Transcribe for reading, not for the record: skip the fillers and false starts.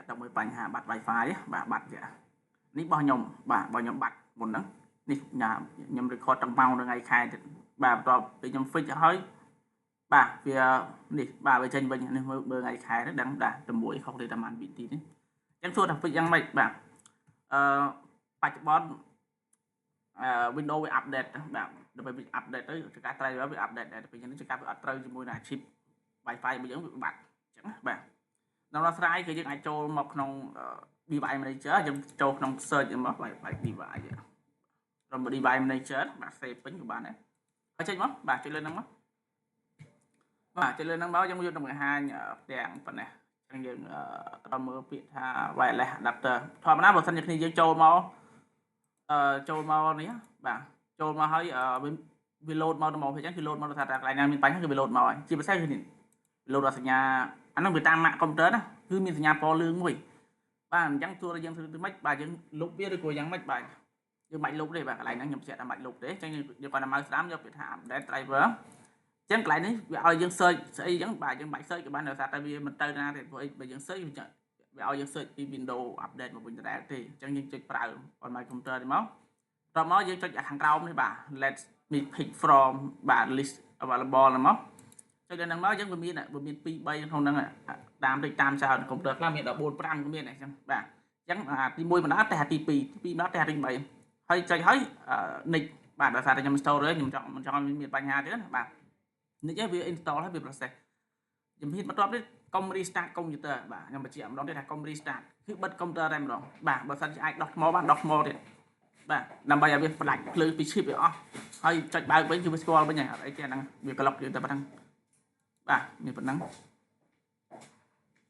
តទៅមួយបញ្ហាបាត់ Wi-Fi បាទបាត់នេះរបស់ខ្ញុំបាទរបស់ខ្ញុំបាត់មុនហ្នឹងនេះខ្ញុំ record តាំងម៉ោងថ្ងៃខែទៀតបាទបន្ទាប់ពីខ្ញុំ fix ហើយបាទវានេះបាទវាចេញវិញនេះមើលថ្ងៃខែហ្នឹងដឹងដែរតែមួយខុសទេតែប៉ុន្មានវិធីនេះអញ្ចឹងសួរថា fix យ៉ាងម៉េចបាទបច្ចុប្បន្នWindows វា update បាទដល់ពេលវា update ទៅចង្កាត់ driver វា update ដែរពេលហ្នឹងចង្កាត់វាអត់ត្រូវជាមួយនឹង chip Wi-Fi របស់យើងវាបាត់អញ្ចឹងណាបាទដល់ដល់ស្រ័យគឺយើងអាចចូលមកក្នុង device manager យើងចូលក្នុង search មក Wi-Fi device រំ device manager បាទ save ពេញក៏បានដែរហើយចេញមកបាទចុចលើហ្នឹងមកបាទចុចលើហ្នឹងមកយើងយកទៅបង្ហាញផ្ទាំងប៉ុណ្ណេះអញ្ចឹងយើងត្រូវមើលពាក្យថា wireless adapter ធម្មតាបើសិនជាគ្នាយើងចូលមកនេះបាទចូលមកហើយវា load មកទៅមកអញ្ចឹងគឺ load មកថាកន្លែងណាមានបញ្ហាគឺវា load មកហើយជាពិសេសគឺនេះ load ដល់សញ្ញាអាហ្នឹងវាតាម Mac computer ណាគឺមានសញ្ញាពណ៌លឿងមួយបាទអញ្ចឹងទោះយើងធ្វើមិនបាទយើងលុបវាឬក៏យ៉ាងម៉េចបាទយើងមិនលុបទេបាទកន្លែងហ្នឹងខ្ញុំបញ្ជាក់ថាមិនលុបទេអញ្ចឹងយើងគាត់តែមកស្ដាំយកពាក្យថា update driver អញ្ចឹងកន្លែងនេះវាឲ្យយើង search ស្អីអញ្ចឹងបាទយើងបាច់ search ក៏បានដោយសារតែវាមិនទៅណាទេព្រោះអីបើយើង search វាឲ្យយើង search ពី Windows update មកវិញដដែលទេអញ្ចឹងយើងចុចប្រើ on my computer នេះមកដល់មកយើងចុចខាងក្រោមនេះបាទ let me pick from បាទ list available ហ្នឹងមកចុចដល់ហ្នឹងមកយើងវាមាន2 3ក្នុងហ្នឹងតាមតិចតាមច្រើនកុំព្យូទ័រខ្លះមាន14 5ក៏មានដែរអញ្ចឹងបាទអញ្ចឹងទី1បណ្ដាតែទី2ទី2បណ្ដាតែទី3ហើយចុចហើយនិចបាទដោយសារតែខ្ញុំ install rồiខ្ញុំចង់មិនចង់មានបញ្ហាទៀតណាបាទនិចវា install ហើយវា process ជំហានបន្ទាប់នេះកុំ restart computer បាទខ្ញុំបញ្ជាក់ម្ដងទៀតថាកុំ restart គឺបិទ computer តែម្ដងបាទបើសិនជាអាចដោះថ្មបានដោះថ្មទៀតបាទដើម្បីឲ្យវាផ្ដាច់ភ្លើងពី chip វាអស់ហើយចុចបើកវិញគឺវាស្គាល់វិញហើយអត់អីទេហ្នឹងវាក្លុកទៅប៉ុណ្ណឹងបាទមានប៉ុណ្ណឹង